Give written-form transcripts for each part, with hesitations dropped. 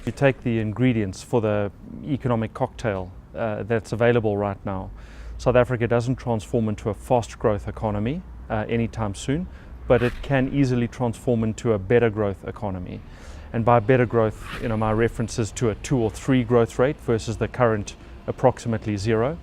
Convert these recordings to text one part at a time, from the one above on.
You take the ingredients for the economic cocktail that's available right now. South Africa doesn't transform into a fast growth economy anytime soon, but it can easily transform into a better growth economy. And by better growth, my reference is to a 2 or 3 growth rate versus the current approximately 0.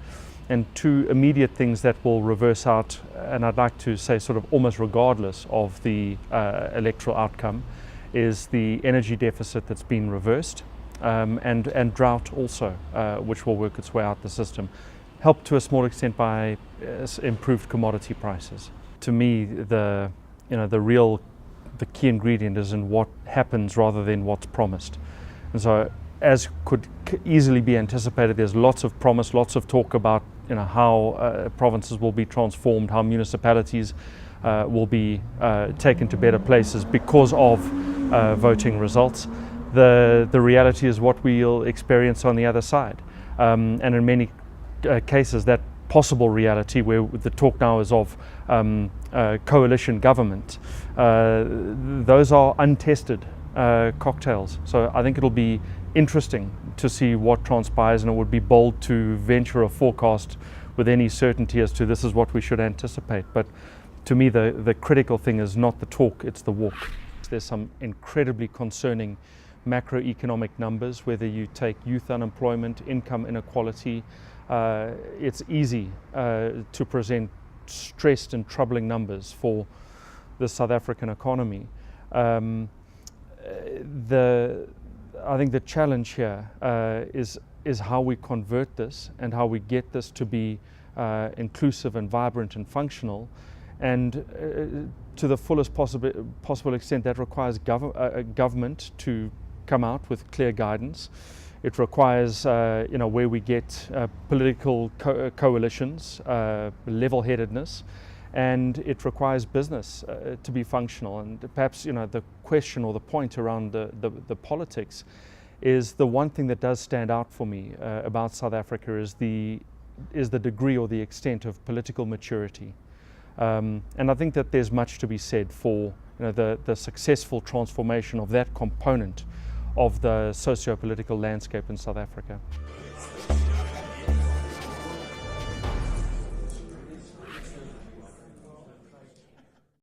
And 2 immediate things that will reverse out, and I'd like to say sort of almost regardless of the electoral outcome, is the energy deficit that's been reversed and drought also, which will work its way out the system, helped to a small extent by improved commodity prices. To me, the key ingredient is in what happens rather than what's promised. And so, as could easily be anticipated, there's lots of promise, lots of talk about how provinces will be transformed, how municipalities will be taken to better places because of voting results. The reality is what we'll experience on the other side, and in many cases that possible reality where the talk now is of coalition government, those are untested cocktails. So I think it'll be interesting to see what transpires, and it would be bold to venture a forecast with any certainty as to this is what we should anticipate. But to me, the critical thing is not the talk, it's the walk. There's some incredibly concerning macroeconomic numbers, whether you take youth unemployment, income inequality. It's easy to present stressed and troubling numbers for the South African economy. I think the challenge here is how we convert this and how we get this to be inclusive and vibrant and functional, and to the fullest possible extent that requires government to come out with clear guidance. It requires where we get political coalitions, level-headedness, and it requires business to be functional. And perhaps the question or the point around the politics is the one thing that does stand out for me about South Africa is the degree or the extent of political maturity. And I think that there's much to be said for the successful transformation of that component of the socio-political landscape in South Africa.